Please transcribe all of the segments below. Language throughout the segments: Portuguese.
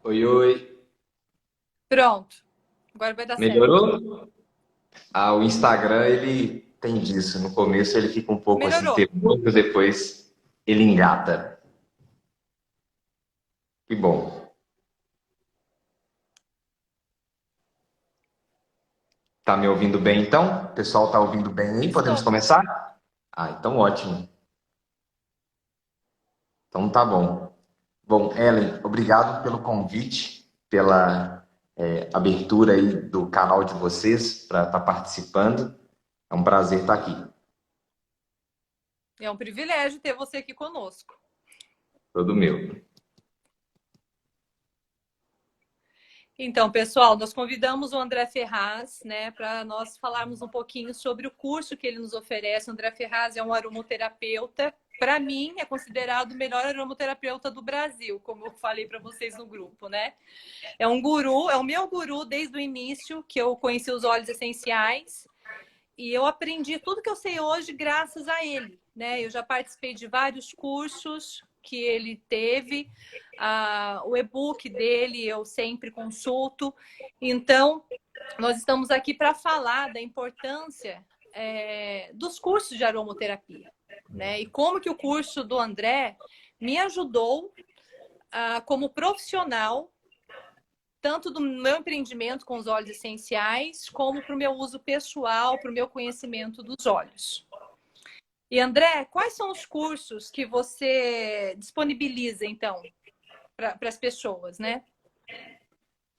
Oi, oi. Pronto. Agora vai dar certo. Melhorou? Ah, o Instagram, ele tem disso. No começo ele fica um pouco assim Melhorou. teimoso, depois ele engata. Que bom. Tá me ouvindo bem então? O pessoal tá ouvindo bem aí? Podemos Estou. começar? Ah, então ótimo. Então tá bom. Bom, Ellen, obrigado pelo convite, pela abertura aí do canal de vocês para estar participando. É um prazer estar aqui. É um privilégio ter você aqui conosco. Todo meu. Então, pessoal, nós convidamos o André Ferraz, né, para nós falarmos um pouquinho sobre o curso que ele nos oferece. O André Ferraz é um aromaterapeuta. Para mim, é considerado o melhor aromaterapeuta do Brasil, como eu falei para vocês no grupo, né? É um guru, é o meu guru desde o início, que eu conheci os óleos essenciais. E eu aprendi tudo que eu sei hoje graças a ele, né? Eu já participei de vários cursos que ele teve, o e-book dele eu sempre consulto. Então, nós estamos aqui para falar da importância dos cursos de aromaterapia, né? E como que o curso do André me ajudou como profissional tanto do meu empreendimento com os óleos essenciais, como para o meu uso pessoal, para o meu conhecimento dos óleos. E André, quais são os cursos que você disponibiliza, então, para as pessoas, né?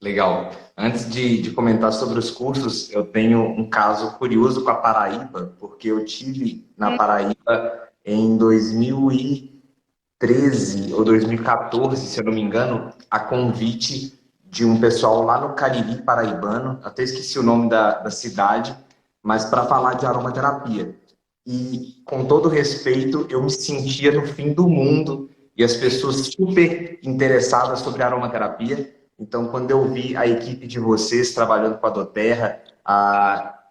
Legal. Antes de comentar sobre os cursos, eu tenho um caso curioso com a Paraíba, porque eu tive na Paraíba em 2013 ou 2014, se eu não me engano, a convite de um pessoal lá no Cariri paraibano, até esqueci o nome da cidade, mas para falar de aromaterapia. E, com todo respeito, eu me sentia no fim do mundo e as pessoas super interessadas sobre aromaterapia. Então, quando eu vi a equipe de vocês trabalhando com a doTERRA,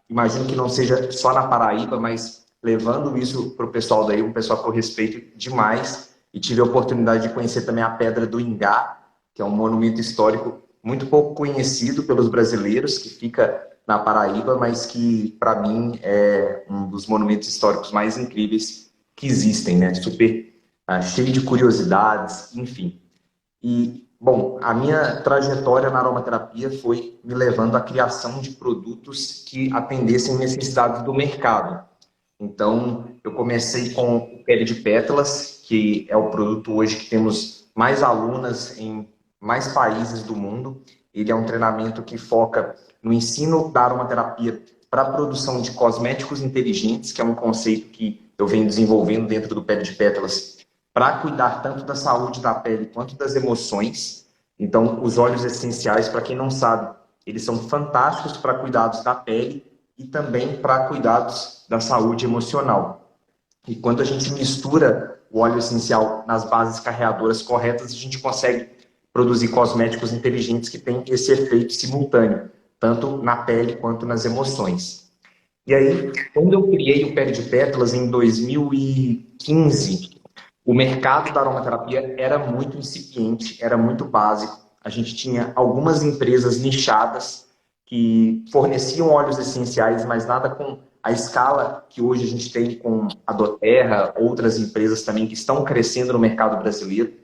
imagino que não seja só na Paraíba, mas levando isso para o pessoal daí, um pessoal que eu respeito demais, e tive a oportunidade de conhecer também a Pedra do Ingá, que é um monumento histórico muito pouco conhecido pelos brasileiros, que fica na Paraíba, mas que, para mim, é um dos monumentos históricos mais incríveis que existem, né? Super cheio de curiosidades, enfim. E, bom, a minha trajetória na aromaterapia foi me levando à criação de produtos que atendessem necessidades do mercado. Então, eu comecei com o Pele de Pétalas, que é o produto hoje que temos mais alunas em mais países do mundo. Ele é um treinamento que foca no ensino da aromaterapia para a produção de cosméticos inteligentes, que é um conceito que eu venho desenvolvendo dentro do Pele de Pétalas, para cuidar tanto da saúde da pele quanto das emoções. Então, os óleos essenciais, para quem não sabe, eles são fantásticos para cuidados da pele e também para cuidados da saúde emocional. E quando a gente mistura o óleo essencial nas bases carreadoras corretas, a gente consegue produzir cosméticos inteligentes que têm esse efeito simultâneo, tanto na pele quanto nas emoções. E aí, quando eu criei o Pele de Pétalas em 2015, o mercado da aromaterapia era muito incipiente, era muito básico. A gente tinha algumas empresas nichadas que forneciam óleos essenciais, mas nada com a escala que hoje a gente tem com a doTERRA, outras empresas também que estão crescendo no mercado brasileiro.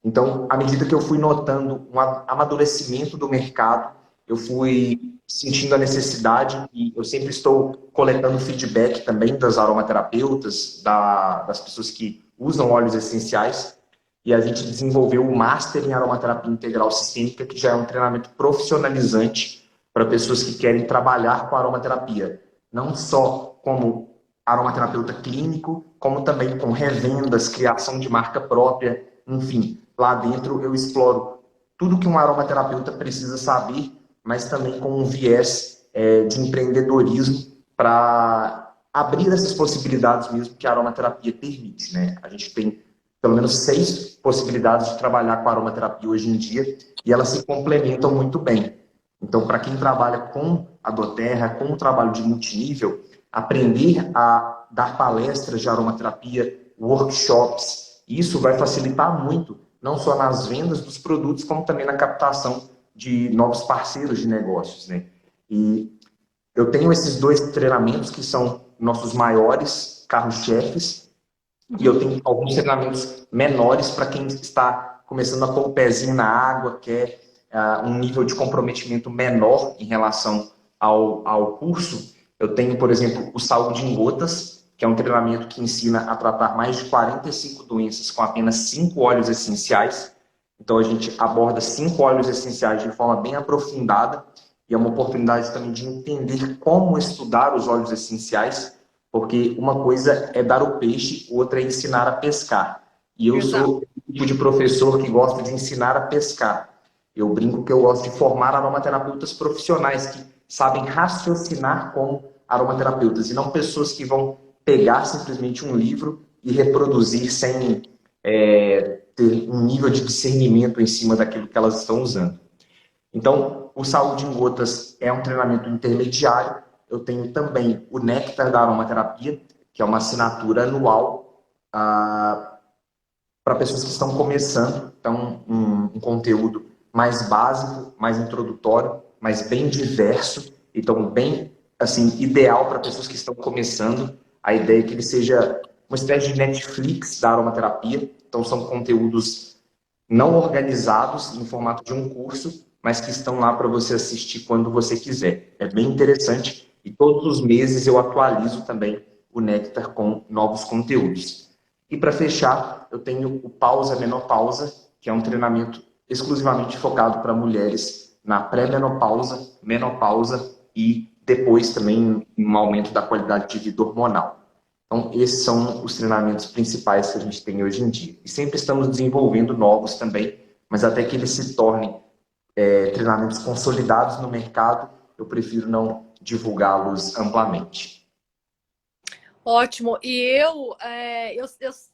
Então, à medida que eu fui notando um amadurecimento do mercado, eu fui sentindo a necessidade e eu sempre estou coletando feedback também das aromaterapeutas, das pessoas que usam óleos essenciais, e a gente desenvolveu o Master em Aromaterapia Integral Sistêmica, que já é um treinamento profissionalizante para pessoas que querem trabalhar com aromaterapia, não só como aromaterapeuta clínico, como também com revendas, criação de marca própria, enfim. Lá dentro eu exploro tudo que um aromaterapeuta precisa saber, mas também com um viés de empreendedorismo para abrir essas possibilidades mesmo que a aromaterapia permite, né? A gente tem pelo menos 6 possibilidades de trabalhar com a aromaterapia hoje em dia e elas se complementam muito bem. Então, para quem trabalha com a doTERRA, com o trabalho de multinível, aprender a dar palestras de aromaterapia, workshops, isso vai facilitar muito não só nas vendas dos produtos, como também na captação de novos parceiros de negócios, né? E eu tenho esses dois treinamentos que são nossos maiores carros-chefes, e eu tenho alguns treinamentos menores para quem está começando a pôr o pezinho na água, quer um nível de comprometimento menor em relação ao curso. Eu tenho, por exemplo, o Saúde em Gotas, que é um treinamento que ensina a tratar mais de 45 doenças com apenas 5 óleos essenciais. Então, a gente aborda 5 óleos essenciais de forma bem aprofundada, e é uma oportunidade também de entender como estudar os óleos essenciais, porque uma coisa é dar o peixe, outra é ensinar a pescar. E eu sou o tipo de professor que gosta de ensinar a pescar. Eu brinco que eu gosto de formar aromaterapeutas profissionais que sabem raciocinar como aromaterapeutas, e não pessoas que vão pegar simplesmente um livro e reproduzir sem ter um nível de discernimento em cima daquilo que elas estão usando. Então, o Saúde em Gotas é um treinamento intermediário. Eu tenho também o Néctar da Aromaterapia, que é uma assinatura anual para pessoas que estão começando. Então, um conteúdo mais básico, mais introdutório, mas bem diverso. Então, bem assim, ideal para pessoas que estão começando. A ideia é que ele seja uma espécie de Netflix da aromaterapia. Então, são conteúdos não organizados no formato de um curso, mas que estão lá para você assistir quando você quiser. É bem interessante, e todos os meses eu atualizo também o Néctar com novos conteúdos. E para fechar, eu tenho o Pausa Menopausa, que é um treinamento exclusivamente focado para mulheres na pré-menopausa, menopausa e depois também um aumento da qualidade de vida hormonal. Então, esses são os treinamentos principais que a gente tem hoje em dia. E sempre estamos desenvolvendo novos também, mas até que eles se tornem treinamentos consolidados no mercado, eu prefiro não divulgá-los amplamente. Ótimo. E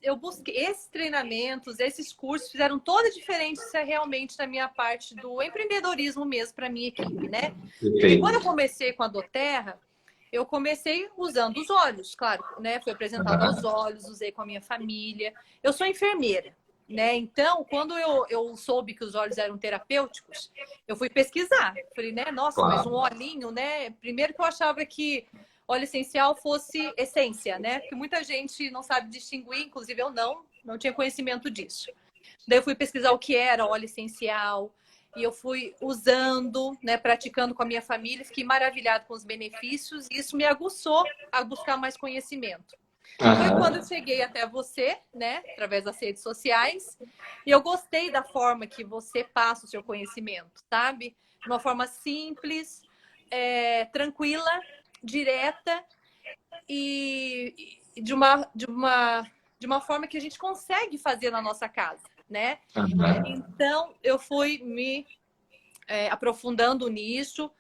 eu busquei esses treinamentos, esses cursos fizeram toda a diferença realmente na minha parte do empreendedorismo mesmo para minha equipe, né? Porque quando eu comecei com a doTERRA, eu comecei usando os óleos, claro, né? Fui apresentado aos óleos, usei com a minha família. Eu sou enfermeira, né? Então, quando eu soube que os óleos eram terapêuticos, eu fui pesquisar. Falei, né? Nossa, mas um olhinho, né? Primeiro que eu achava que óleo essencial fosse essência, né? Porque muita gente não sabe distinguir, inclusive eu não tinha conhecimento disso. Daí eu fui pesquisar o que era óleo essencial e eu fui usando, né, praticando com a minha família, fiquei maravilhada com os benefícios e isso me aguçou a buscar mais conhecimento. Foi quando eu cheguei até você, né, através das redes sociais, e eu gostei da forma que você passa o seu conhecimento, sabe? De uma forma simples, tranquila, direta e de uma forma que a gente consegue fazer na nossa casa, né? Então, eu fui me aprofundando nisso,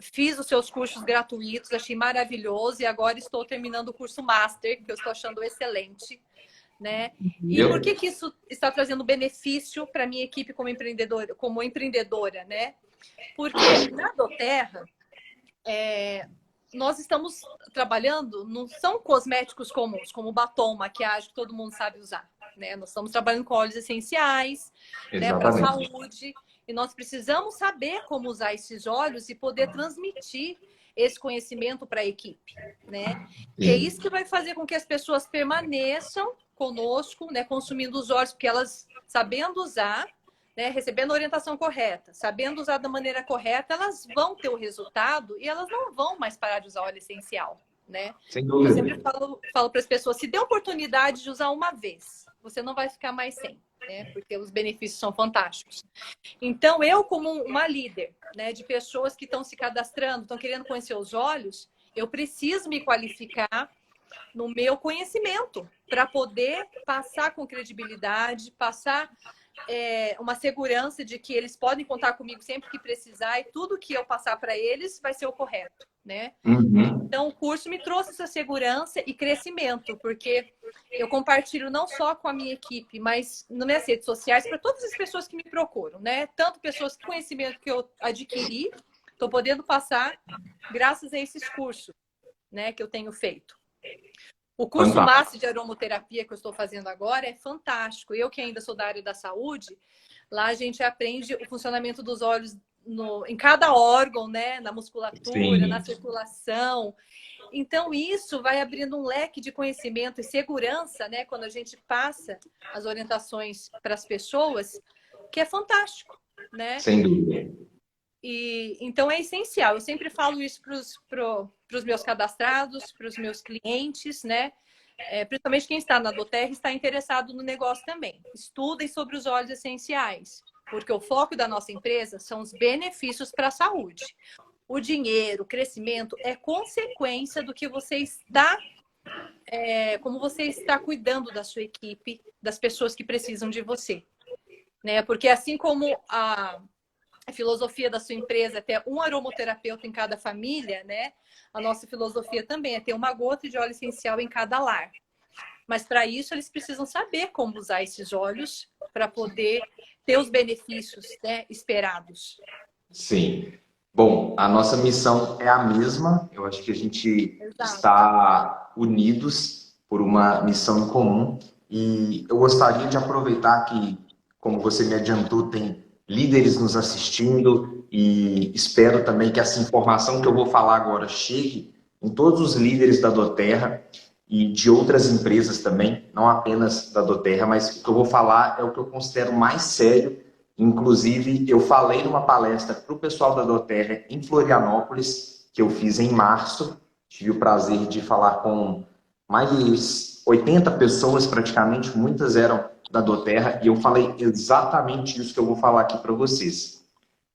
fiz os seus cursos gratuitos, achei maravilhoso e agora estou terminando o curso Master, que eu estou achando excelente, né? E por que isso está trazendo benefício para a minha equipe como empreendedora, né? Porque na doTERRA, nós estamos trabalhando, não são cosméticos comuns, como batom, maquiagem, que todo mundo sabe usar, né? Nós estamos trabalhando com óleos essenciais, né, para a saúde, e nós precisamos saber como usar esses óleos e poder transmitir esse conhecimento para a equipe, né? Que é isso que vai fazer com que as pessoas permaneçam conosco, né, consumindo os óleos, porque elas, sabendo usar, né, recebendo a orientação correta, sabendo usar da maneira correta, elas vão ter o resultado e elas não vão mais parar de usar óleo essencial, né? Sem dúvida. Eu sempre falo para as pessoas, se der oportunidade de usar uma vez, você não vai ficar mais sem, né? Porque os benefícios são fantásticos. Então, eu como uma líder, né, de pessoas que estão se cadastrando, estão querendo conhecer os óleos, eu preciso me qualificar no meu conhecimento para poder passar com credibilidade, passar uma segurança de que eles podem contar comigo sempre que precisar e tudo que eu passar para eles vai ser o correto, né? Então, o curso me trouxe essa segurança e crescimento, porque eu compartilho não só com a minha equipe, mas nas minhas redes sociais para todas as pessoas que me procuram, né? Tanto pessoas que conhecimento que eu adquiri, estou podendo passar graças a esses cursos, né, que eu tenho feito. O curso Master de Aromaterapia que eu estou fazendo agora é fantástico. Eu que ainda sou da área da saúde, lá a gente aprende o funcionamento dos olhos em cada órgão, né? Na musculatura, na circulação. Então, isso vai abrindo um leque de conhecimento e segurança, né? Quando a gente passa as orientações para as pessoas, que é fantástico, né? Sem dúvida. Então, é essencial. Eu sempre falo isso para os meus cadastrados, para os meus clientes, né? Principalmente quem está na doTERRA está interessado no negócio também. Estudem sobre os óleos essenciais, porque o foco da nossa empresa são os benefícios para a saúde. O dinheiro, o crescimento é consequência do que você está, como você está cuidando da sua equipe, das pessoas que precisam de você, né? Porque assim como a filosofia da sua empresa é ter um aromaterapeuta em cada família, né? A nossa filosofia também é ter uma gota de óleo essencial em cada lar. Mas para isso eles precisam saber como usar esses óleos para poder ter os benefícios, né, esperados. Sim. Bom, a nossa missão é a mesma. Eu acho que a gente está unidos por uma missão em comum. E eu gostaria de aproveitar que, como você me adiantou, tem líderes nos assistindo e espero também que essa informação que eu vou falar agora chegue em todos os líderes da doTERRA e de outras empresas também, não apenas da doTERRA, mas o que eu vou falar é o que eu considero mais sério. Inclusive, eu falei numa palestra para o pessoal da doTERRA em Florianópolis, que eu fiz em março. Tive o prazer de falar com mais de 80 pessoas, praticamente, muitas eram da doTERRA, e eu falei exatamente isso que eu vou falar aqui para vocês.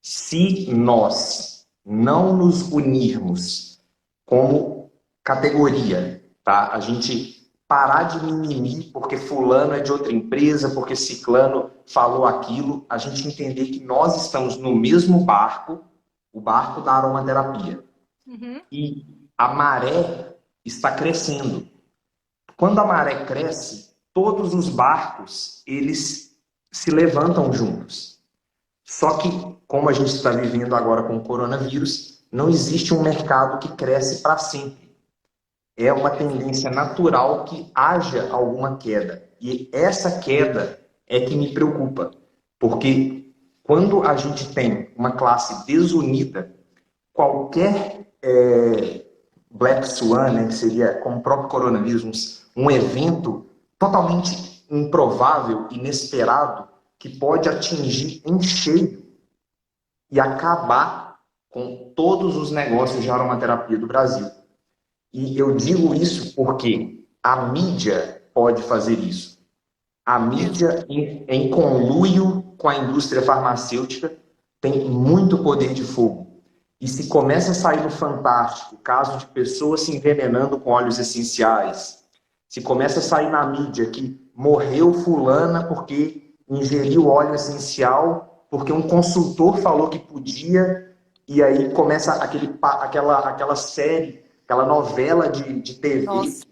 Se nós não nos unirmos como categoria, tá? A gente parar de mimimi porque fulano é de outra empresa, porque ciclano falou aquilo, a gente entender que nós estamos no mesmo barco, o barco da aromaterapia. E a maré está crescendo. Quando a maré cresce, todos os barcos, eles se levantam juntos. Só que, como a gente está vivendo agora com o coronavírus, não existe um mercado que cresce para sempre. É uma tendência natural que haja alguma queda. E essa queda é que me preocupa. Porque quando a gente tem uma classe desunida, qualquer Black Swan, né, que seria como o próprio coronavírus, um evento totalmente improvável, inesperado, que pode atingir em cheio e acabar com todos os negócios de aromaterapia do Brasil. E eu digo isso porque a mídia pode fazer isso. A mídia, em conluio com a indústria farmacêutica, tem muito poder de fogo. E se começa a sair no Fantástico caso de pessoas se envenenando com óleos essenciais, se começa a sair na mídia que morreu fulana porque ingeriu óleo essencial, porque um consultor falou que podia, e aí começa aquela série, aquela novela de TV. Nossa,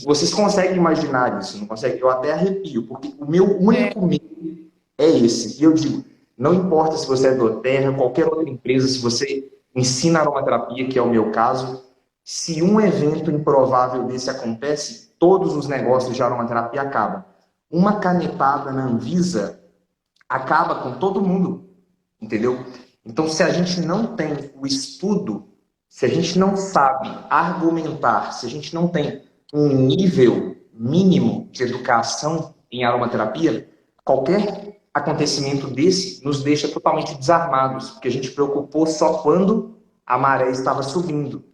Vocês conseguem imaginar isso, não conseguem? Eu até arrepio, porque o meu único medo é esse. E eu digo, não importa se você é doTERRA, qualquer outra empresa, se você ensina aromaterapia, que é o meu caso, se um evento improvável desse acontece, todos os negócios de aromaterapia acabam. Uma canetada na Anvisa acaba com todo mundo, entendeu? Então, se a gente não tem o estudo, se a gente não sabe argumentar, se a gente não tem um nível mínimo de educação em aromaterapia, qualquer acontecimento desse nos deixa totalmente desarmados, porque a gente preocupou só quando a maré estava subindo.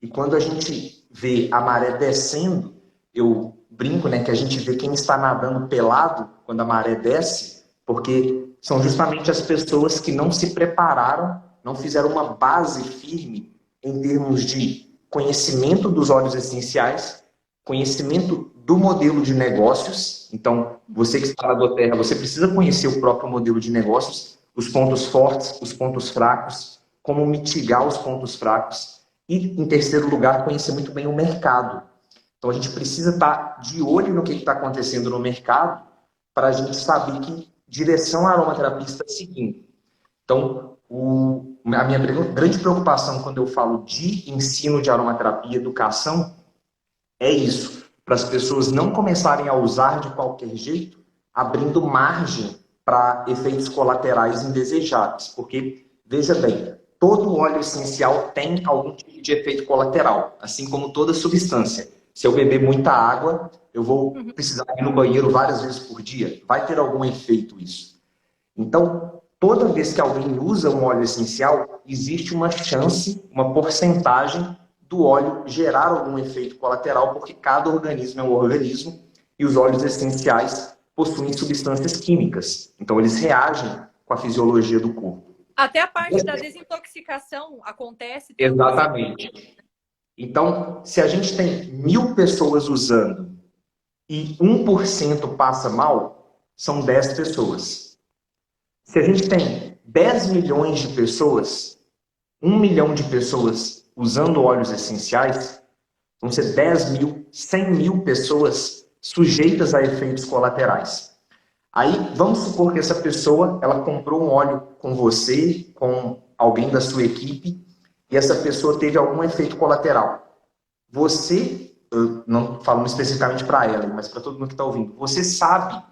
E quando a gente vê a maré descendo, eu brinco, né, que a gente vê quem está nadando pelado quando a maré desce, porque são justamente as pessoas que não se prepararam, não fizeram uma base firme em termos de conhecimento dos óleos essenciais, conhecimento do modelo de negócios. Então, você que está na doTERRA, você precisa conhecer o próprio modelo de negócios, os pontos fortes, os pontos fracos, como mitigar os pontos fracos. E, em terceiro lugar, conhecer muito bem o mercado. Então, a gente precisa estar de olho no que está acontecendo no mercado para a gente saber que direção a aromaterapia está seguindo. Então, a minha grande preocupação quando eu falo de ensino de aromaterapia, educação, é isso, para as pessoas não começarem a usar de qualquer jeito, abrindo margem para efeitos colaterais indesejáveis. Porque, veja bem, todo óleo essencial tem algum tipo de efeito colateral, assim como toda substância. Se eu beber muita água, eu vou precisar ir no banheiro várias vezes por dia. Vai ter algum efeito isso. Então, toda vez que alguém usa um óleo essencial, existe uma chance, uma porcentagem do óleo gerar algum efeito colateral, porque cada organismo é um organismo e os óleos essenciais possuem substâncias químicas. Então, eles reagem com a fisiologia do corpo. Até a parte da desintoxicação acontece também. Exatamente. Então, se a gente tem 1.000 pessoas usando e 1% passa mal, são 10 pessoas. Se a gente tem 10 milhões de pessoas, 1 milhão de pessoas usando óleos essenciais, vão ser 10 mil, 100 mil pessoas sujeitas a efeitos colaterais. Aí, vamos supor que essa pessoa, ela comprou um óleo com você, com alguém da sua equipe, e essa pessoa teve algum efeito colateral. Você, eu não falando especificamente para ela, mas para todo mundo que está ouvindo, você sabe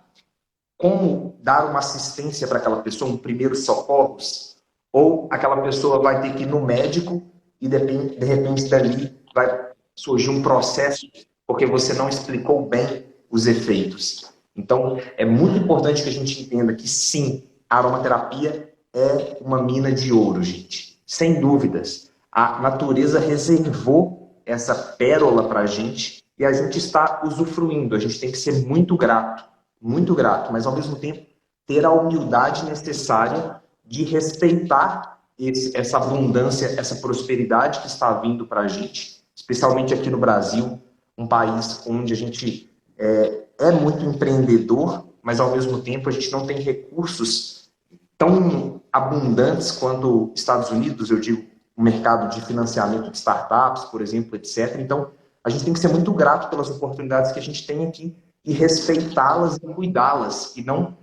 como dar uma assistência para aquela pessoa, um primeiros socorros, ou aquela pessoa vai ter que ir no médico e de repente dali vai surgir um processo porque você não explicou bem os efeitos. Então, é muito importante que a gente entenda que sim, a aromaterapia é uma mina de ouro, gente. Sem dúvidas. A natureza reservou essa pérola para a gente e a gente está usufruindo. A gente tem que ser muito grato, mas ao mesmo tempo ter a humildade necessária de respeitar essa abundância, essa prosperidade que está vindo para a gente, especialmente aqui no Brasil, um país onde a gente é muito empreendedor, mas ao mesmo tempo a gente não tem recursos tão abundantes quanto Estados Unidos, eu digo, o mercado de financiamento de startups, por exemplo, etc. Então, a gente tem que ser muito grato pelas oportunidades que a gente tem aqui e respeitá-las e cuidá-las, e não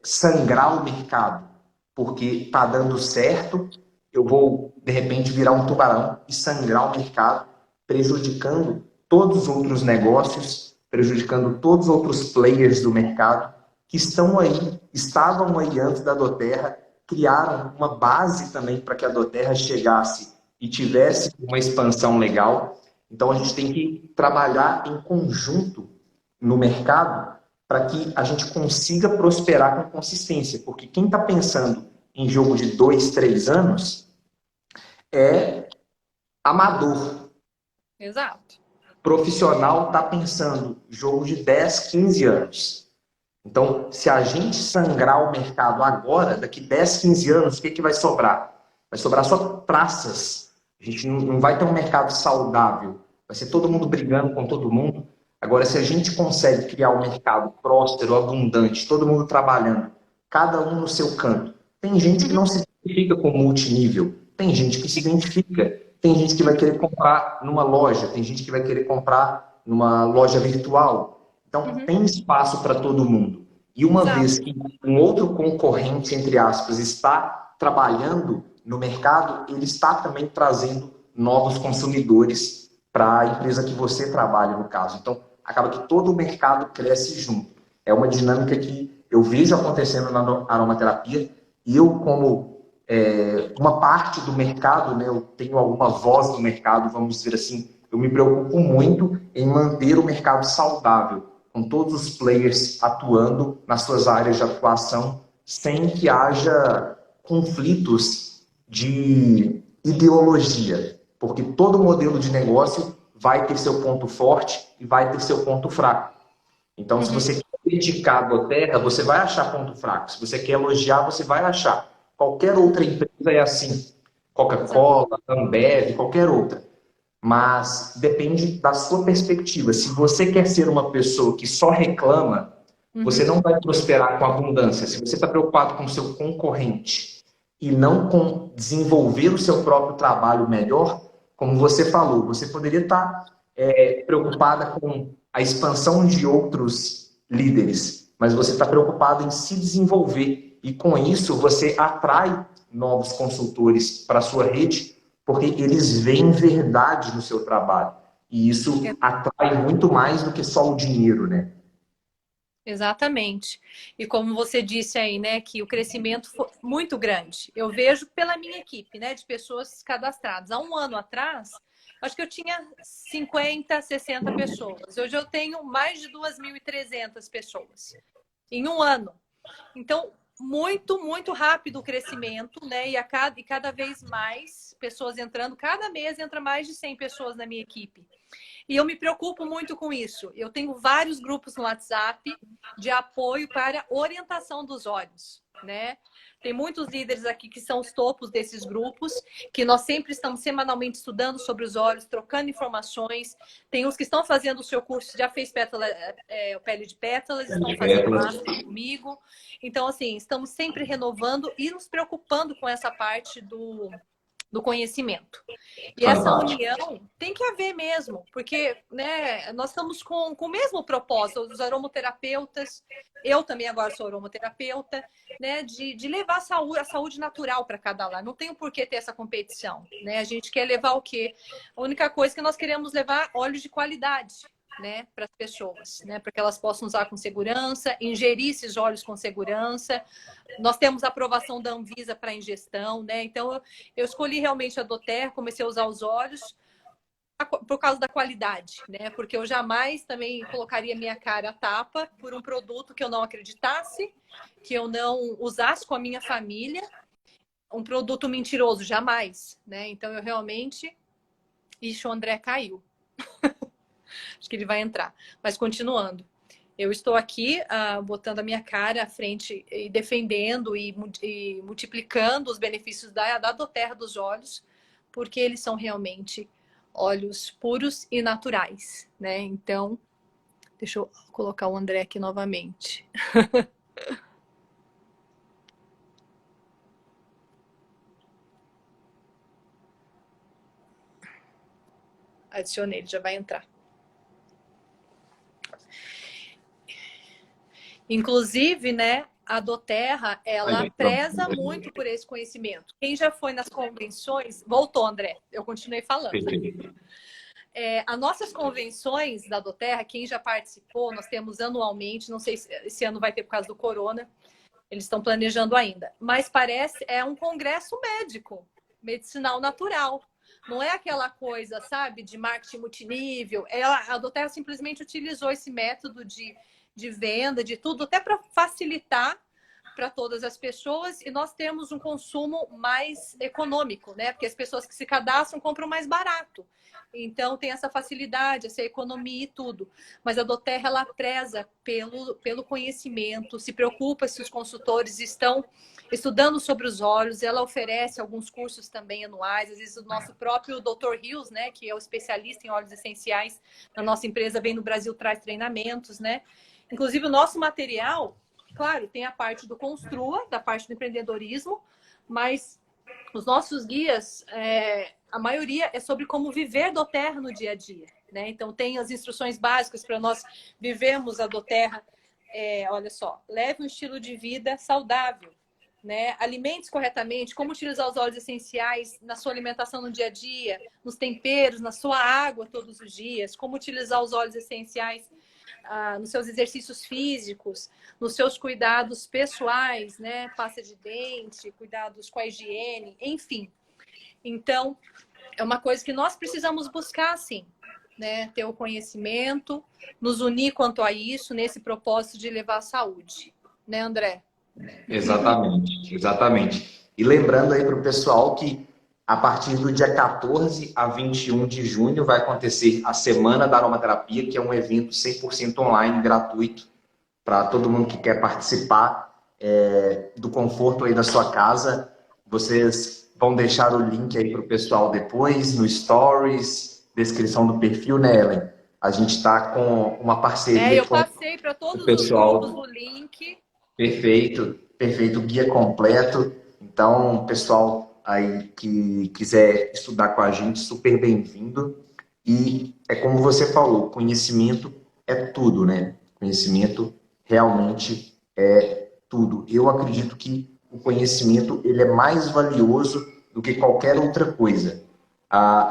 sangrar o mercado, porque está dando certo, eu vou, de repente, virar um tubarão e sangrar o mercado, prejudicando todos os outros negócios, prejudicando todos os outros players do mercado que estavam aí antes da Doterra, criaram uma base também para que a Doterra chegasse e tivesse uma expansão legal. Então, a gente tem que trabalhar em conjunto no mercado para que a gente consiga prosperar com consistência. Porque quem está pensando em jogo de 2, 3 anos é amador. Exato. Profissional está pensando em jogo de 10, 15 anos. Então, se a gente sangrar o mercado agora, daqui 10, 15 anos, o que vai sobrar? Vai sobrar só praças. A gente não vai ter um mercado saudável. Vai ser todo mundo brigando com todo mundo. Agora, se a gente consegue criar um mercado próspero, abundante, todo mundo trabalhando, cada um no seu canto. Tem gente que não se identifica com multinível. Tem gente que se identifica. Tem gente que vai querer comprar numa loja. Tem gente que vai querer comprar numa loja virtual. Então, tem espaço para todo mundo. E uma vez que um outro concorrente, entre aspas, está trabalhando no mercado, ele está também trazendo novos consumidores para a empresa que você trabalha, no caso. Então, acaba que todo o mercado cresce junto. É uma dinâmica que eu vejo acontecendo na aromaterapia e eu, como uma parte do mercado, né, eu tenho alguma voz no mercado, vamos dizer assim, eu me preocupo muito em manter o mercado saudável, com todos os players atuando nas suas áreas de atuação, sem que haja conflitos de ideologia, porque todo modelo de negócio vai ter seu ponto forte e vai ter seu ponto fraco. Então, se você quer criticar a Doterra, você vai achar ponto fraco. Se você quer elogiar, você vai achar. Qualquer outra empresa é assim. Coca-Cola, Ambev, qualquer outra. Mas depende da sua perspectiva. Se você quer ser uma pessoa que só reclama, você não vai prosperar com abundância. Se você está preocupado com o seu concorrente e não com desenvolver o seu próprio trabalho melhor, como você falou, você poderia estar preocupada com a expansão de outros líderes, mas você está preocupado em se desenvolver. E com isso você atrai novos consultores para a sua rede, porque eles veem verdade no seu trabalho. E isso atrai muito mais do que só o dinheiro, né? Exatamente. E como você disse aí, né, que o crescimento foi muito grande. Eu vejo pela minha equipe, né, de pessoas cadastradas. Há um ano atrás, acho que eu tinha 50, 60 pessoas. Hoje eu tenho mais de 2.300 pessoas em um ano. Então, muito, muito rápido o crescimento, né? E cada vez mais pessoas entrando. Cada mês entra mais de 100 pessoas na minha equipe. E eu me preocupo muito com isso. Eu tenho vários grupos no WhatsApp de apoio para orientação dos olhos, né? Tem muitos líderes aqui que são os topos desses grupos, que nós sempre estamos semanalmente estudando sobre os olhos, trocando informações. Tem os que estão fazendo o seu curso, já fez pétala, pele de pétalas, estão fazendo master comigo. Então, assim, estamos sempre renovando e nos preocupando com essa parte do conhecimento. E essa união tem que haver mesmo, porque, né, nós estamos com o mesmo propósito, os aromaterapeutas, eu também agora sou aromaterapeuta, né, de levar a saúde natural para cada lar. Não tem por que ter essa competição, né? A gente quer levar o quê? A única coisa que nós queremos levar óleos de qualidade, né, para as pessoas, né, para que elas possam usar com segurança, ingerir esses óleos com segurança. Nós temos a aprovação da Anvisa para ingestão, né? Então eu escolhi realmente a doTERRA, comecei a usar os óleos por causa da qualidade, né? Porque eu jamais também colocaria minha cara a tapa por um produto que eu não acreditasse, que eu não usasse com a minha família, um produto mentiroso, jamais, né? Então eu realmente... Ixi, o André caiu. Acho que ele vai entrar. Mas continuando. Eu estou aqui botando a minha cara à frente e defendendo e multiplicando os benefícios da doTERRA dos óleos, porque eles são realmente óleos puros e naturais, né? Então, deixa eu colocar o André aqui novamente. Adicionei, ele já vai entrar. Inclusive, né, a doTERRA, ela preza muito por esse conhecimento. Quem já foi nas convenções... Voltou, André. Eu continuei falando. As nossas convenções da doTERRA, quem já participou, nós temos anualmente, não sei se esse ano vai ter por causa do corona, eles estão planejando ainda, mas parece, um congresso médico, medicinal natural. Não é aquela coisa, sabe, de marketing multinível. A doTERRA simplesmente utilizou esse método de venda, de tudo, até para facilitar para todas as pessoas, e nós temos um consumo mais econômico, né? Porque as pessoas que se cadastram compram mais barato. Então tem essa facilidade, essa economia e tudo. Mas a doTERRA, ela preza pelo conhecimento, se preocupa se os consultores estão estudando sobre os óleos, ela oferece alguns cursos também anuais, às vezes o nosso próprio Dr. Rios, né, que é o especialista em óleos essenciais na nossa empresa, vem no Brasil, traz treinamentos, né? Inclusive o nosso material, claro, tem a parte do Construa, da parte do empreendedorismo, mas os nossos guias, a maioria é sobre como viver doTERRA no dia a dia, né? Então tem as instruções básicas para nós vivermos a doTERRA, olha só, leve um estilo de vida saudável, né? Alimente-se corretamente, como utilizar os óleos essenciais na sua alimentação no dia a dia, nos temperos, na sua água todos os dias, como utilizar os óleos essenciais nos seus exercícios físicos, nos seus cuidados pessoais, né? Pasta de dente, cuidados com a higiene, enfim. Então, é uma coisa que nós precisamos buscar, sim, né? Ter o conhecimento, nos unir quanto a isso, nesse propósito de levar a saúde. Né, André? Exatamente, exatamente. E lembrando aí para o pessoal que a partir do dia 14 a 21 de junho vai acontecer a Semana da Aromaterapia, que é um evento 100% online, gratuito, para todo mundo que quer participar do conforto aí da sua casa. Vocês vão deixar o link aí para o pessoal depois, no Stories, descrição do perfil, né, Ellen? A gente está com uma parceria eu passei para todos o pessoal, os grupos o link. Perfeito, perfeito, guia completo. Então, pessoal aí que quiser estudar com a gente, super bem-vindo. E é como você falou, conhecimento é tudo, né? Conhecimento realmente é tudo. Eu acredito que o conhecimento ele é mais valioso do que qualquer outra coisa.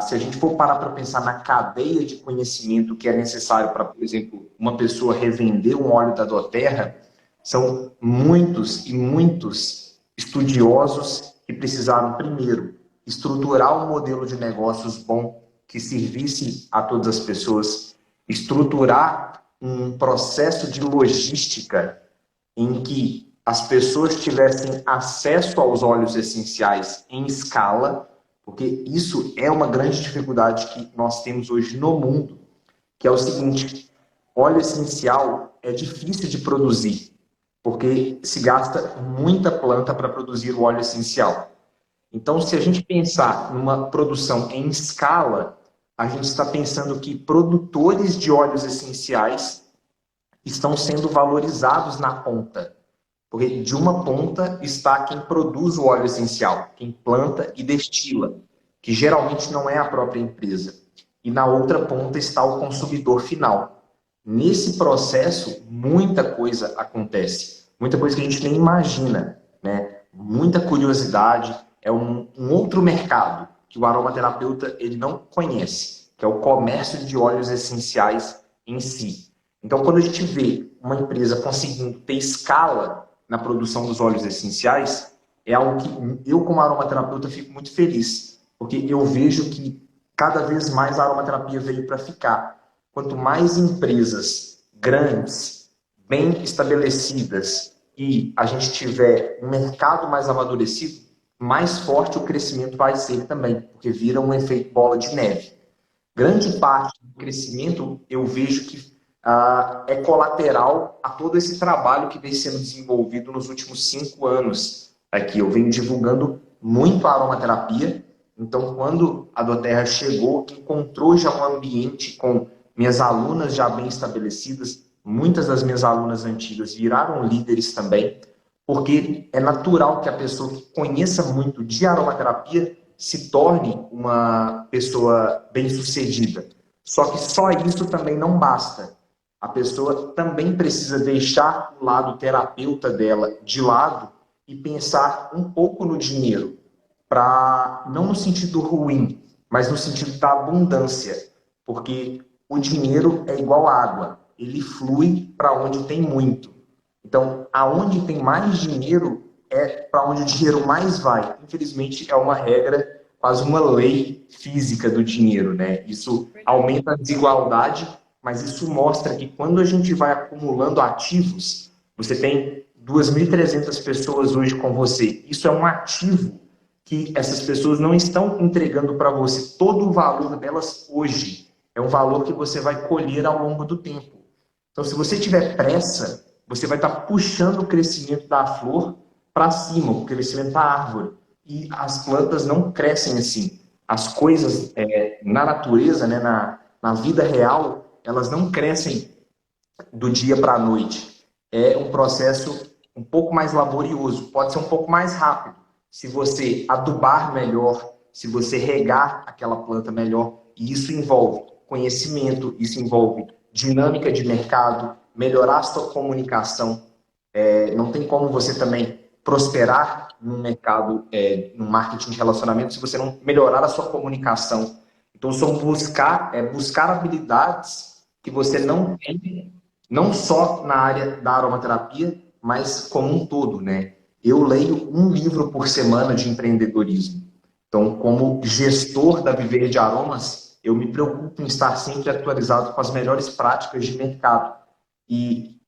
Se a gente for parar para pensar na cadeia de conhecimento que é necessário para, por exemplo, uma pessoa revender um óleo da doTERRA, são muitos e muitos estudiosos que precisaram, primeiro, estruturar um modelo de negócios bom que servisse a todas as pessoas, estruturar um processo de logística em que as pessoas tivessem acesso aos óleos essenciais em escala, porque isso é uma grande dificuldade que nós temos hoje no mundo, que é o seguinte: óleo essencial é difícil de produzir, porque se gasta muita planta para produzir o óleo essencial. Então, se a gente pensar numa produção em escala, a gente está pensando que produtores de óleos essenciais estão sendo valorizados na ponta. Porque de uma ponta está quem produz o óleo essencial, quem planta e destila, que geralmente não é a própria empresa. E na outra ponta está o consumidor final. Nesse processo, muita coisa acontece. Muita coisa que a gente nem imagina, né? Muita curiosidade. É um outro mercado que o aromaterapeuta ele não conhece, que é o comércio de óleos essenciais em si. Então, quando a gente vê uma empresa conseguindo ter escala na produção dos óleos essenciais, é algo que eu, como aromaterapeuta, fico muito feliz, porque eu vejo que cada vez mais a aromaterapia veio para ficar. Quanto mais empresas grandes, bem estabelecidas, e a gente tiver um mercado mais amadurecido, mais forte o crescimento vai ser também, porque vira um efeito bola de neve. Grande parte do crescimento eu vejo que é colateral a todo esse trabalho que vem sendo desenvolvido nos últimos 5 anos. Aqui eu venho divulgando muito a aromaterapia. Então, quando a doTERRA chegou, encontrou já um ambiente com minhas alunas já bem estabelecidas, muitas das minhas alunas antigas viraram líderes também, porque é natural que a pessoa que conheça muito de aromaterapia se torne uma pessoa bem-sucedida. Só que só isso também não basta. A pessoa também precisa deixar o lado terapeuta dela de lado e pensar um pouco no dinheiro, não no sentido ruim, mas no sentido da abundância, porque o dinheiro é igual à água, ele flui para onde tem muito. Então, aonde tem mais dinheiro é para onde o dinheiro mais vai. Infelizmente, é uma regra, quase uma lei física do dinheiro, né? Isso aumenta a desigualdade, mas isso mostra que quando a gente vai acumulando ativos, você tem 2.300 pessoas hoje com você. Isso é um ativo que essas pessoas não estão entregando para você todo o valor delas hoje. É um valor que você vai colher ao longo do tempo. Então, se você tiver pressa, você vai estar puxando o crescimento da flor para cima, o crescimento da árvore. E as plantas não crescem assim. As coisas na natureza, né, na vida real, elas não crescem do dia para a noite. É um processo um pouco mais laborioso, pode ser um pouco mais rápido. Se você adubar melhor, se você regar aquela planta melhor, e isso envolve conhecimento, isso envolve dinâmica de mercado, melhorar a sua comunicação. Não tem como você também prosperar no mercado, no marketing de relacionamento, se você não melhorar a sua comunicação. Então, são buscar habilidades que você não tem, não só na área da aromaterapia, mas como um todo, né? Eu leio um livro por semana de empreendedorismo. Então, como gestor da Viver de Aromas, eu me preocupo em estar sempre atualizado com as melhores práticas de mercado. E,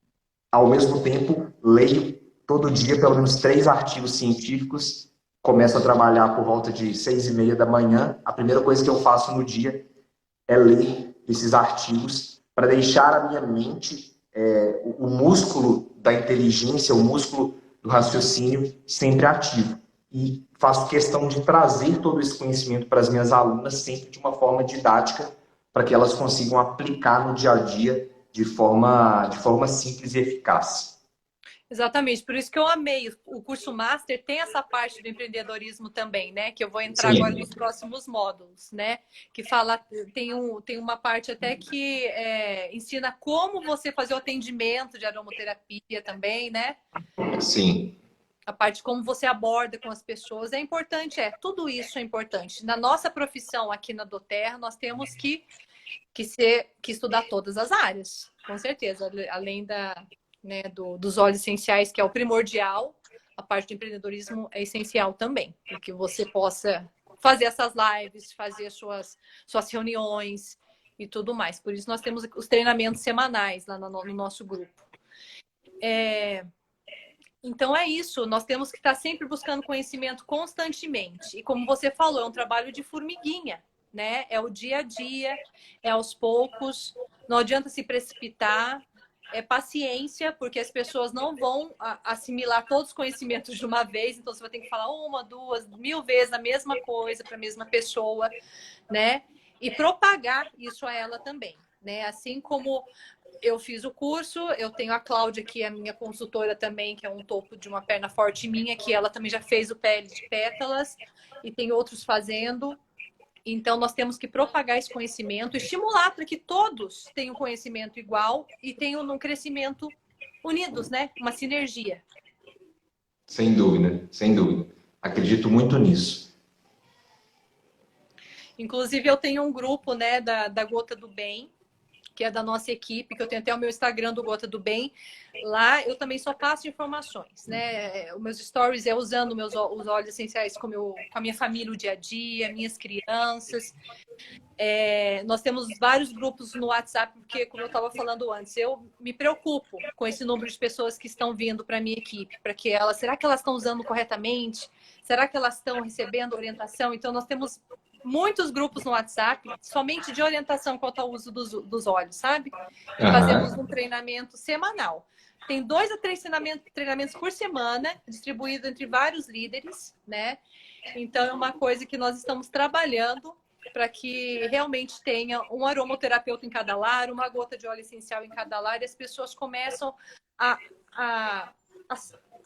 ao mesmo tempo, leio todo dia pelo menos 3 artigos científicos. Começo a trabalhar por volta de 6h30 da manhã. A primeira coisa que eu faço no dia é ler esses artigos para deixar a minha mente, o músculo da inteligência, o músculo do raciocínio sempre ativo. E faço questão de trazer todo esse conhecimento para as minhas alunas sempre de uma forma didática, para que elas consigam aplicar no dia a dia de forma simples e eficaz. Exatamente, por isso que eu amei. O curso Master tem essa parte do empreendedorismo também, né? Que eu vou entrar Sim. agora nos próximos módulos, né? Que fala, tem uma parte até que ensina como você fazer o atendimento de aromaterapia também, né? Sim. a parte como você aborda com as pessoas é importante, tudo isso é importante. Na nossa profissão aqui na doTERRA, nós temos que estudar todas as áreas, com certeza, além né, dos óleos essenciais, que é o primordial, a parte do empreendedorismo é essencial também, para que você possa fazer essas lives, fazer suas reuniões e tudo mais. Por isso nós temos os treinamentos semanais lá no nosso grupo. Então é isso, nós temos que estar sempre buscando conhecimento constantemente. E como você falou, é um trabalho de formiguinha, né? É o dia a dia, é aos poucos, não adianta se precipitar, é paciência, porque as pessoas não vão assimilar todos os conhecimentos de uma vez, então você vai ter que falar 1, 2, 1000 vezes a mesma coisa para a mesma pessoa, né? E propagar isso a ela também, né? Assim como eu fiz o curso, eu tenho a Cláudia, que é a minha consultora também, que é um topo de uma perna forte minha, que ela também já fez o pele de pétalas, e tem outros fazendo. Então, nós temos que propagar esse conhecimento, estimular para que todos tenham conhecimento igual e tenham um crescimento unidos, né? Uma sinergia. Sem dúvida, sem dúvida. Acredito muito nisso. Inclusive, eu tenho um grupo, né, da Gota do Bem, que é da nossa equipe, que eu tenho até o meu Instagram do Gota do Bem. Lá eu também só passo informações, né? Os meus stories é usando os óleos essenciais com a minha família, o dia a dia, minhas crianças. Nós temos vários grupos no WhatsApp, porque, como eu estava falando antes, eu me preocupo com esse número de pessoas que estão vindo para a minha equipe, para que será que elas estão usando corretamente? Será que elas estão recebendo orientação? Então, nós temos muitos grupos no WhatsApp, somente de orientação quanto ao uso dos óleos, sabe? Fazemos um treinamento semanal. Tem 2 a 3 treinamentos por semana, distribuído entre vários líderes, né? Então, é uma coisa que nós estamos trabalhando para que realmente tenha um aromaterapeuta em cada lar, uma gota de óleo essencial em cada lar, e as pessoas começam a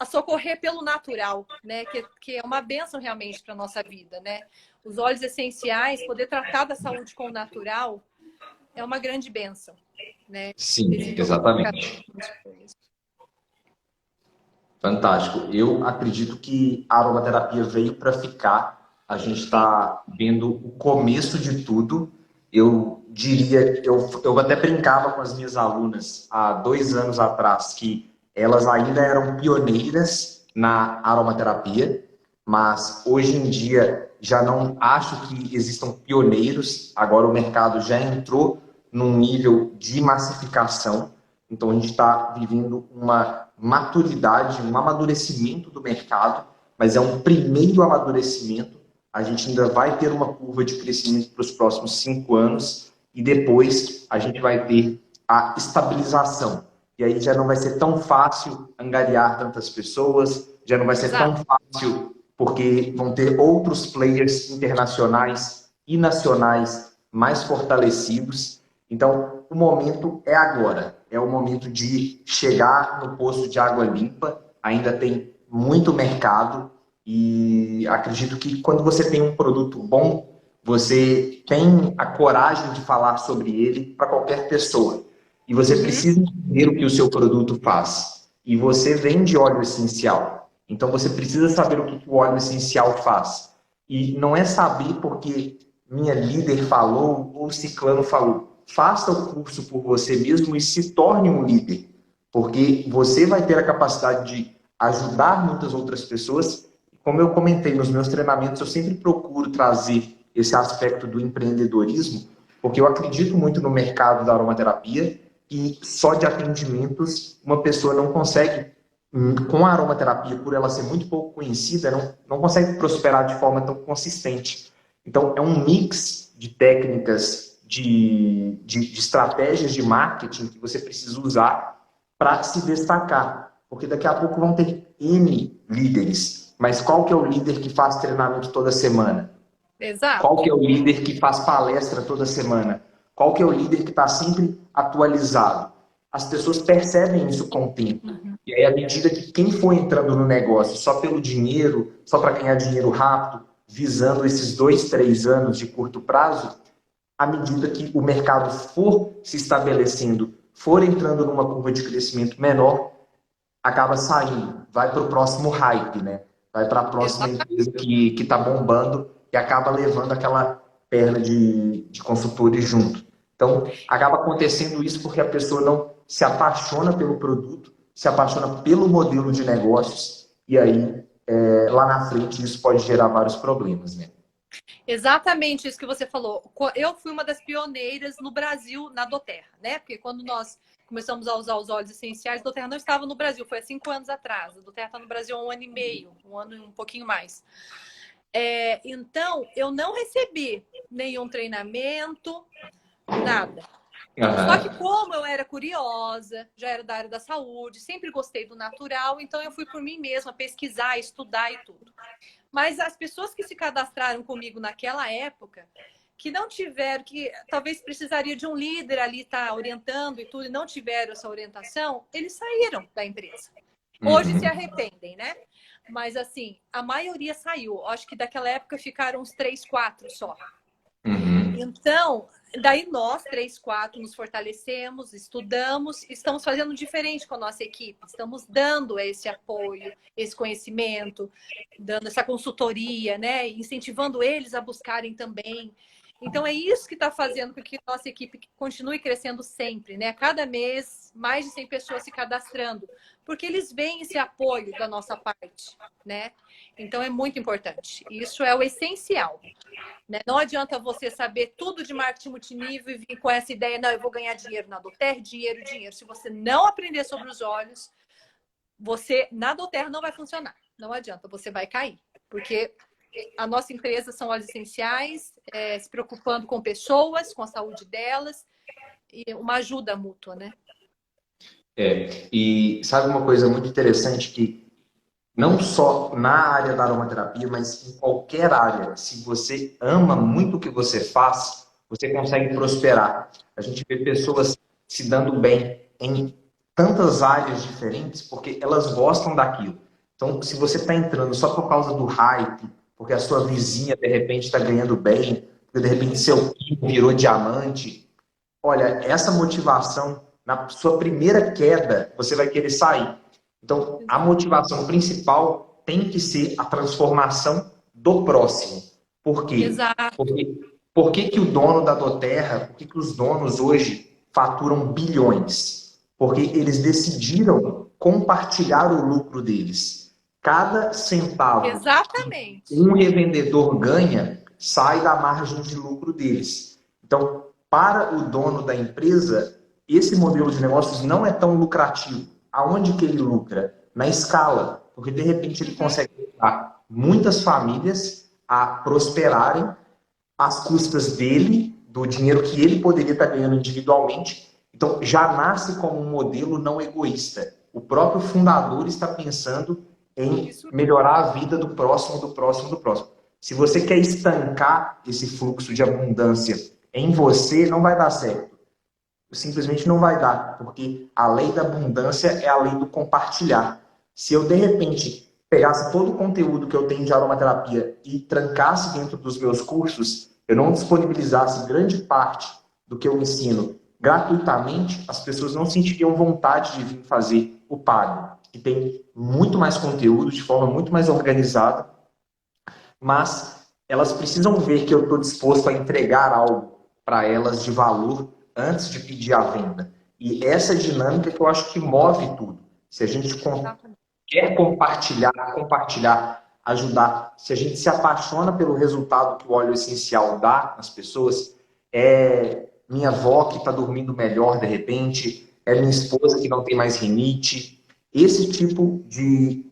socorrer pelo natural, né? Que é uma bênção realmente para a nossa vida, né? Os óleos essenciais, poder tratar da saúde com o natural é uma grande bênção, né? Sim, exatamente. Fantástico. Eu acredito que a aromaterapia veio para ficar. A gente está vendo o começo de tudo. Eu diria, eu até brincava com as minhas alunas há 2 anos atrás que elas ainda eram pioneiras na aromaterapia, mas hoje em dia já não acho que existam pioneiros. Agora o mercado já entrou num nível de massificação. Então a gente está vivendo uma maturidade, um amadurecimento do mercado, mas é um primeiro amadurecimento. A gente ainda vai ter uma curva de crescimento para os próximos 5 anos e depois a gente vai ter a estabilização. E aí já não vai ser tão fácil angariar tantas pessoas, já não vai ser tão fácil, porque vão ter outros players internacionais e nacionais mais fortalecidos. Então, o momento é agora. É o momento de chegar no poço de água limpa. Ainda tem muito mercado e acredito que quando você tem um produto bom, você tem a coragem de falar sobre ele para qualquer pessoa. E você precisa entender o que o seu produto faz. E você vende óleo essencial. Então, você precisa saber o que o óleo essencial faz. E não é saber porque minha líder falou ou ciclano falou. Faça o curso por você mesmo e se torne um líder. Porque você vai ter a capacidade de ajudar muitas outras pessoas. Como eu comentei nos meus treinamentos, eu sempre procuro trazer esse aspecto do empreendedorismo, porque eu acredito muito no mercado da aromaterapia e só de atendimentos uma pessoa não consegue, com a aromaterapia, por ela ser muito pouco conhecida, não consegue prosperar de forma tão consistente. Então, é um mix de técnicas, de estratégias de marketing que você precisa usar para se destacar. Porque daqui a pouco vão ter N líderes. Mas qual que é o líder que faz treinamento toda semana? Exato. Qual que é o líder que faz palestra toda semana? Qual que é o líder que está sempre atualizado? As pessoas percebem isso com o tempo. E aí, à medida que quem for entrando no negócio só pelo dinheiro, só para ganhar dinheiro rápido, visando esses 2, 3 anos de curto prazo, à medida que o mercado for se estabelecendo, for entrando numa curva de crescimento menor, acaba saindo, vai para o próximo hype, né? Vai para a próxima empresa que está bombando e acaba levando aquela perna de consultores junto. Então, acaba acontecendo isso porque a pessoa não se apaixona pelo produto, se apaixona pelo modelo de negócios, e aí, lá na frente, isso pode gerar vários problemas, né? Exatamente isso que você falou. Eu fui uma das pioneiras no Brasil na doTERRA, né? Porque quando nós começamos a usar os óleos essenciais, a doTERRA não estava no Brasil, foi há 5 anos atrás. A doTERRA está no Brasil há 1 ano e meio, 1 ano e um pouquinho mais. Então, eu não recebi nenhum treinamento, nada. Só que como eu era curiosa, já era da área da saúde, sempre gostei do natural, então eu fui por mim mesma pesquisar, estudar e tudo. Mas as pessoas que se cadastraram comigo naquela época, que não tiveram, que talvez precisaria de um líder ali estar orientando e tudo, e não tiveram essa orientação, eles saíram da empresa. Hoje se arrependem, né? Mas assim, a maioria saiu. Acho que daquela época ficaram uns 3, 4 só. Então, daí nós, 3, 4, nos fortalecemos, estudamos, estamos fazendo diferente com a nossa equipe. Estamos dando esse apoio, esse conhecimento, dando essa consultoria, né? Incentivando eles a buscarem também. Então, é isso que está fazendo com que a nossa equipe continue crescendo sempre, né? Cada mês, mais de 100 pessoas se cadastrando, porque eles veem esse apoio da nossa parte, né? Então, é muito importante. Isso é o essencial, né? Não adianta você saber tudo de marketing multinível e vir com essa ideia, não, eu vou ganhar dinheiro na doTERRA, dinheiro, dinheiro. Se você não aprender sobre os olhos, na doTERRA não vai funcionar. Não adianta, você vai cair, porque a nossa empresa são óleos essenciais, se preocupando com pessoas, com a saúde delas, e uma ajuda mútua, né? E sabe uma coisa muito interessante que não só na área da aromaterapia, mas em qualquer área, se você ama muito o que você faz, você consegue prosperar. A gente vê pessoas se dando bem em tantas áreas diferentes porque elas gostam daquilo. Então, se você está entrando só por causa do hype, porque a sua vizinha de repente está ganhando bem, porque de repente seu primo virou diamante, olha, essa motivação, na sua primeira queda, você vai querer sair. Então, a motivação principal tem que ser a transformação do próximo. Por quê? Exato. Por que o dono da doTERRA, por que os donos hoje faturam bilhões? Porque eles decidiram compartilhar o lucro deles. Cada centavo Exatamente. que um revendedor ganha, sai da margem de lucro deles. Então, para o dono da empresa, esse modelo de negócios não é tão lucrativo. Aonde que ele lucra? Na escala. Porque, de repente, ele consegue ajudar muitas famílias a prosperarem às custas dele, do dinheiro que ele poderia estar ganhando individualmente. Então, já nasce como um modelo não egoísta. O próprio fundador está pensando em melhorar a vida do próximo, do próximo, do próximo. Se você quer estancar esse fluxo de abundância em você, não vai dar certo. Simplesmente não vai dar, porque a lei da abundância é a lei do compartilhar. Se eu, de repente, pegasse todo o conteúdo que eu tenho de aromaterapia e trancasse dentro dos meus cursos, eu não disponibilizasse grande parte do que eu ensino gratuitamente, as pessoas não sentiriam vontade de vir fazer o pago, que tem muito mais conteúdo, de forma muito mais organizada, mas elas precisam ver que eu estou disposto a entregar algo para elas de valor antes de pedir a venda. E essa dinâmica que eu acho que move tudo. Se a gente quer compartilhar, ajudar, se a gente se apaixona pelo resultado que o óleo essencial dá nas pessoas, é minha avó que está dormindo melhor de repente, é minha esposa que não tem mais rinite. Esse tipo de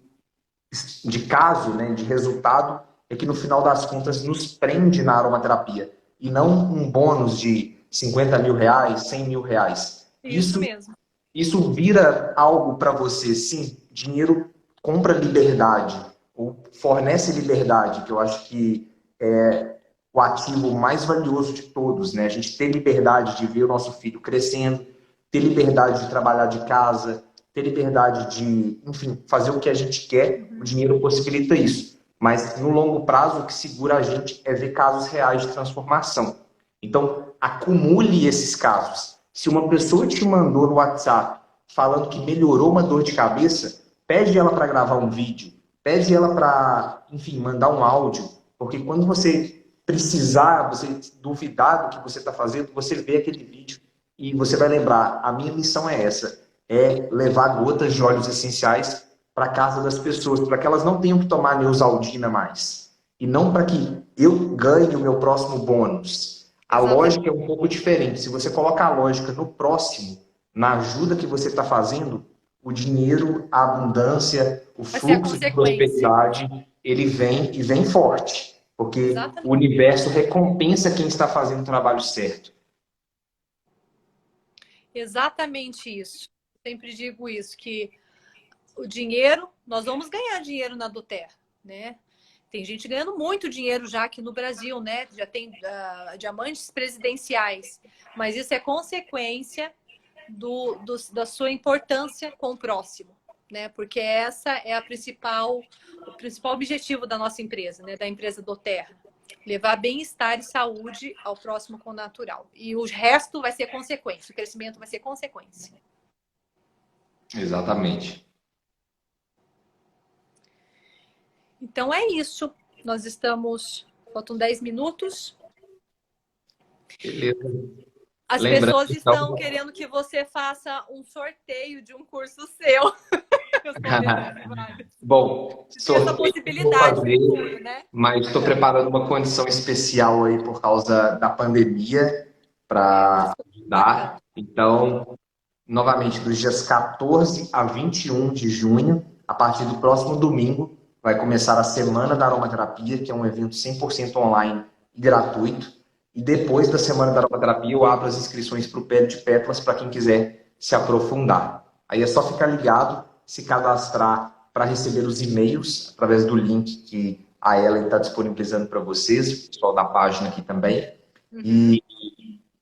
caso, né, de resultado, é que no final das contas nos prende na aromaterapia. E não um bônus de 50 mil reais, 100 mil reais. Isso mesmo. Isso vira algo para você, sim. Dinheiro compra liberdade, ou fornece liberdade, que eu acho que é o ativo mais valioso de todos, né? A gente ter liberdade de ver o nosso filho crescendo, ter liberdade de trabalhar de casa, ter liberdade de, enfim, fazer o que a gente quer, o dinheiro possibilita isso. Mas no longo prazo, o que segura a gente é ver casos reais de transformação. Então, acumule esses casos. Se uma pessoa te mandou no WhatsApp falando que melhorou uma dor de cabeça, pede ela para gravar um vídeo, pede ela para, enfim, mandar um áudio, porque quando você precisar, você duvidar do que você está fazendo, você vê aquele vídeo e você vai lembrar, a minha missão é essa, é levar gotas de óleos essenciais para casa das pessoas, para que elas não tenham que tomar Neosaldina mais. E não para que eu ganhe o meu próximo bônus. A lógica é um pouco diferente. Se você coloca a lógica no próximo, na ajuda que você está fazendo, o dinheiro, a abundância, o fluxo de prosperidade, ele vem e vem forte. Porque o universo recompensa quem está fazendo o trabalho certo. Exatamente isso. Sempre digo isso, que o dinheiro, nós vamos ganhar dinheiro na doTERRA, né? Tem gente ganhando muito dinheiro já aqui no Brasil, né? Já tem diamantes presidenciais. Mas isso é consequência da sua importância com o próximo, né? Porque essa é o principal objetivo da nossa empresa, né? Da empresa doTERRA. Levar bem-estar e saúde ao próximo com o natural. E o resto vai ser consequência. O crescimento vai ser consequência. Exatamente. Então é isso. Nós estamos... Faltam 10 minutos. Beleza. As pessoas estão querendo que você faça um sorteio de um curso seu. Bom, essa possibilidade fazer, né? Mas estou preparando uma condição especial aí por causa da pandemia para ajudar. Então, novamente, dos dias 14 a 21 de junho, a partir do próximo domingo, vai começar a Semana da Aromaterapia, que é um evento 100% online e gratuito. E depois da Semana da Aromaterapia, eu abro as inscrições para o Pele de Pétalas para quem quiser se aprofundar. Aí é só ficar ligado, se cadastrar para receber os e-mails através do link que a Ellen está disponibilizando para vocês, o pessoal da página aqui também. E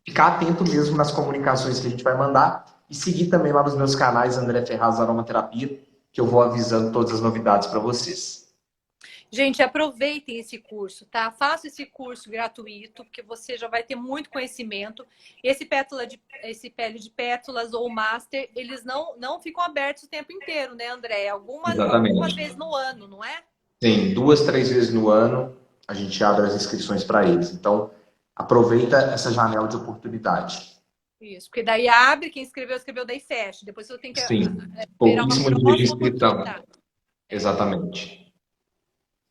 ficar atento mesmo nas comunicações que a gente vai mandar e seguir também lá nos meus canais André Ferraz Aromaterapia, que eu vou avisando todas as novidades para vocês. Gente, aproveitem esse curso, tá? Faça esse curso gratuito, porque você já vai ter muito conhecimento. Esse Pele de Pétalas ou o Master, eles não ficam abertos o tempo inteiro, né, André? Algumas vezes no ano, não é? Sim, 2, 3 vezes no ano a gente abre as inscrições para eles. Então, aproveita essa janela de oportunidade. Isso, porque daí abre, quem escreveu, daí fecha. Depois você tem que esperar uma próxima oportunidade. Exatamente.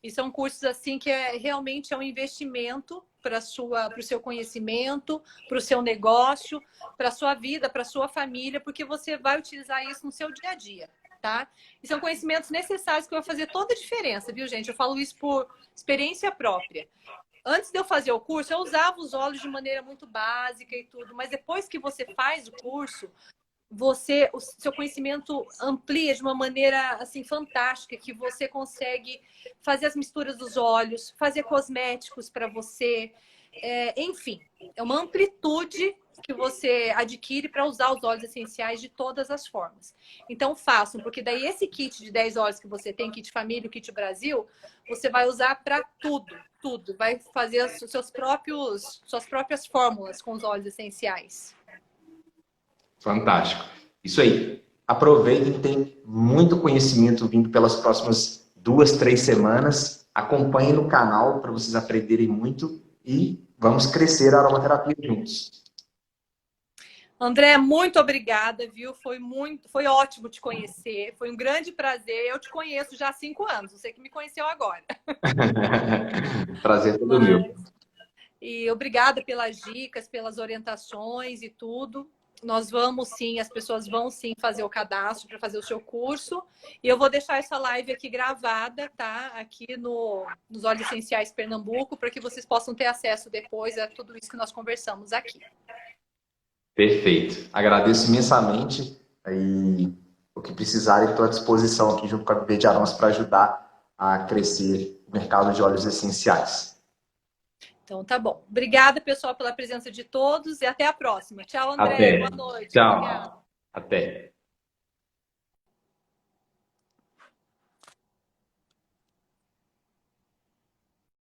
E são cursos assim que realmente é um investimento para o seu conhecimento, para o seu negócio, para a sua vida, para a sua família, porque você vai utilizar isso no seu dia a dia, tá? E são conhecimentos necessários que vão fazer toda a diferença, viu, gente? Eu falo isso por experiência própria. Antes de eu fazer o curso, eu usava os óleos de maneira muito básica e tudo, mas depois que você faz o curso, o seu conhecimento amplia de uma maneira assim fantástica, que você consegue fazer as misturas dos óleos, fazer cosméticos para você, enfim, é uma amplitude que você adquire para usar os óleos essenciais de todas as formas. Então façam, porque daí esse kit de 10 óleos que você tem, kit família, kit Brasil, você vai usar para tudo, vai fazer suas próprias fórmulas com os óleos essenciais. Fantástico. Isso aí. Aproveitem, tem muito conhecimento vindo pelas próximas 2, 3 semanas. Acompanhem no canal para vocês aprenderem muito e vamos crescer a aromaterapia juntos. André, muito obrigada, viu? Foi ótimo te conhecer. Foi um grande prazer. Eu te conheço já há 5 anos. Você que me conheceu agora. Prazer todo meu. E obrigada pelas dicas, pelas orientações e tudo. Nós vamos sim, as pessoas vão sim fazer o cadastro para fazer o seu curso. E eu vou deixar essa live aqui gravada, tá? Aqui nos Óleos Essenciais Pernambuco, para que vocês possam ter acesso depois a tudo isso que nós conversamos aqui. Perfeito. Agradeço imensamente. E o que precisarem, estou à disposição aqui junto com a Viver de Aromas para ajudar a crescer o mercado de óleos essenciais. Então, tá bom. Obrigada, pessoal, pela presença de todos e até a próxima. Tchau, André. Até. Boa noite. Tchau. Obrigada. Até.